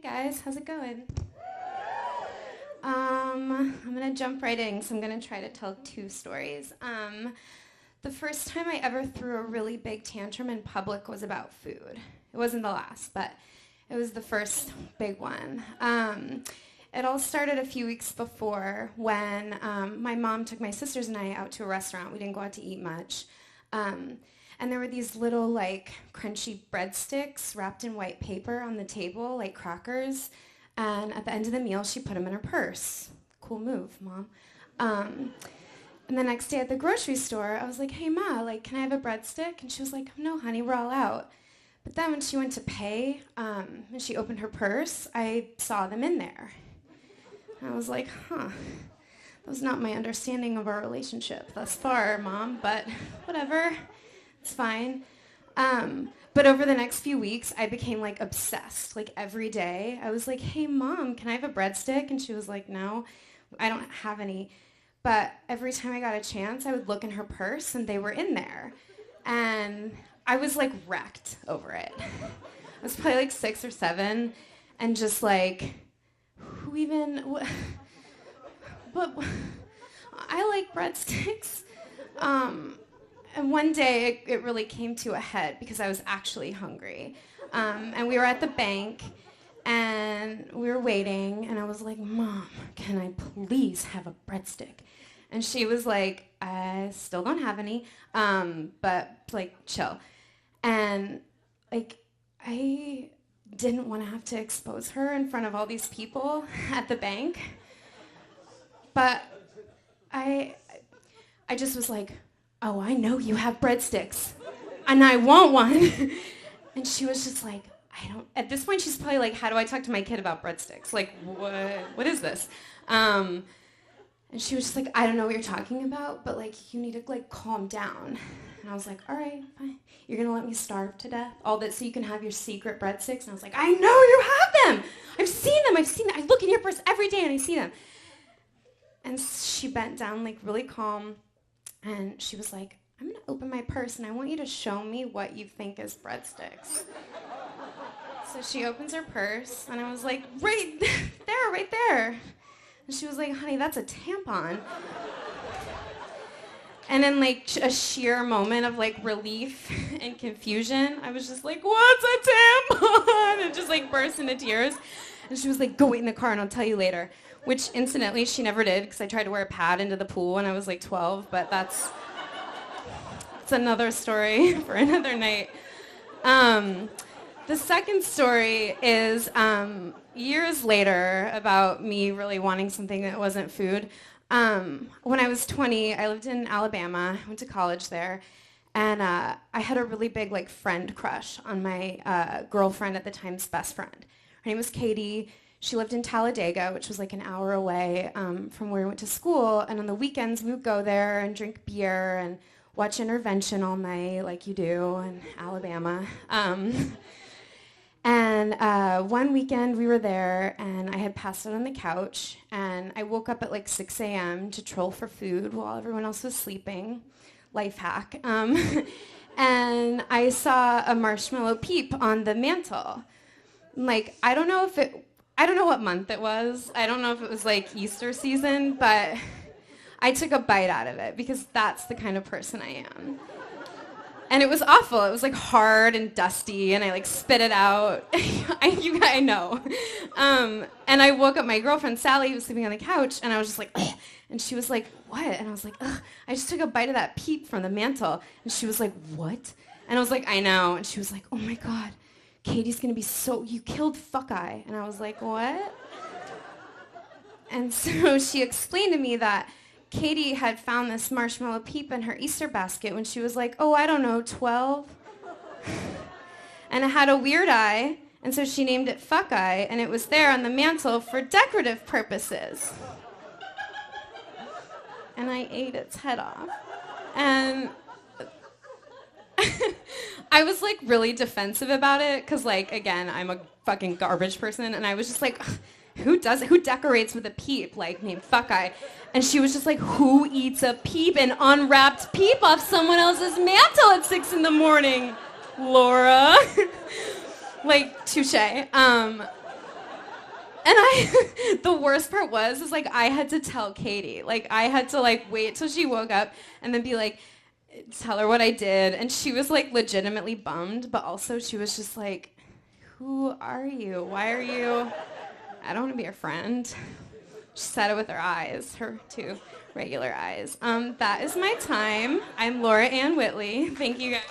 Guys, how's it going? I'm gonna jump right in, so I'm gonna try to tell two stories. The first time I ever threw a really big tantrum in public was about food. It wasn't the last, but it was the first big one. It all started a few weeks before when my mom took my sisters and I out to a restaurant. We didn't go out to eat much. And there were these little, like, crunchy breadsticks wrapped in white paper on the table, like crackers. And at the end of the meal, she put them in her purse. Cool move, Mom. And the next day at the grocery store, I was like, hey, Ma, like, can I have a breadstick? And she was like, no, honey, we're all out. But then when she went to pay, and she opened her purse, I saw them in there. And I was like, that was not my understanding of our relationship thus far, Mom, but whatever. It's fine. But over the next few weeks, I became, like, obsessed. Like, every day, I was like, hey, Mom, can I have a breadstick? And she was like, no, I don't have any. But every time I got a chance, I would look in her purse, and they were in there. And I was, like, wrecked over it. I was probably, like, 6 or 7, and just, like, who even... But I like breadsticks. And one day, it really came to a head because I was actually hungry. And we were at the bank, and we were waiting, and I was like, Mom, can I please have a breadstick? And she was like, I still don't have any, but, like, chill. And, like, I didn't want to have to expose her in front of all these people at the bank. But I just was like, oh, I know you have breadsticks, and I want one. And she was just like, at this point, she's probably like, how do I talk to my kid about breadsticks? Like, what is this? And she was just like, I don't know what you're talking about, but, like, you need to, like, calm down. And I was like, all right, fine. You're going to let me starve to death? All that so you can have your secret breadsticks? And I was like, I know you have them. I've seen them. I look in your purse every day, and I see them. And she bent down, like, really calm. And she was like, I'm going to open my purse, and I want you to show me what you think is breadsticks. So she opens her purse, and I was like, right there. And she was like, honey, that's a tampon. And in, like, a sheer moment of, like, relief and confusion, I was just like, what's a tampon? And just, like, burst into tears. And she was like, go wait in the car, and I'll tell you later. Which, incidentally, she never did, because I tried to wear a pad into the pool when I was, like, 12, but that's another story for another night. The second story is years later about me really wanting something that wasn't food. When I was 20, I lived in Alabama, went to college there, and I had a really big, like, friend crush on my girlfriend at the time's best friend. Her name was Katie. She lived in Talladega, which was like an hour away from where we went to school. And on the weekends, we would go there and drink beer and watch Intervention all night, like you do in Alabama. And one weekend, we were there, and I had passed out on the couch. And I woke up at like 6 a.m. to troll for food while everyone else was sleeping. Life hack. And I saw a marshmallow peep on the mantle. Like, I don't know what month it was. I don't know if it was, like, Easter season, but I took a bite out of it because that's the kind of person I am. And it was awful. It was, like, hard and dusty, and I, like, spit it out. I know. And I woke up my girlfriend, Sally, who was sleeping on the couch, and I was just like, ugh. And she was like, what? And I was like, ugh. I just took a bite of that peep from the mantle. And she was like, what? And I was like, I know. And she was like, oh, my God. Katie's gonna be you killed Fuckeye. And I was like, what? And so she explained to me that Katie had found this marshmallow peep in her Easter basket when she was like, oh, I don't know, 12? And it had a weird eye, and so she named it Fuckeye, and it was there on the mantle for decorative purposes. And I ate its head off. And I was, like, really defensive about it, because, like, again, I'm a fucking garbage person, and I was just like, who decorates with a peep, like, named Fuckeye? And she was just like, who eats a peep, an unwrapped peep off someone else's mantle at 6 a.m, Laura? Like, touche. And the worst part was like, I had to tell Katie. Like, I had to, like, wait till she woke up and then be like, tell her what I did. And she was, like, legitimately bummed, but also she was just like, who are you? Why are you? I don't want to be your friend. She said it with her eyes, her two regular eyes. That is my time. I'm Laura Ann Whitley. Thank you guys.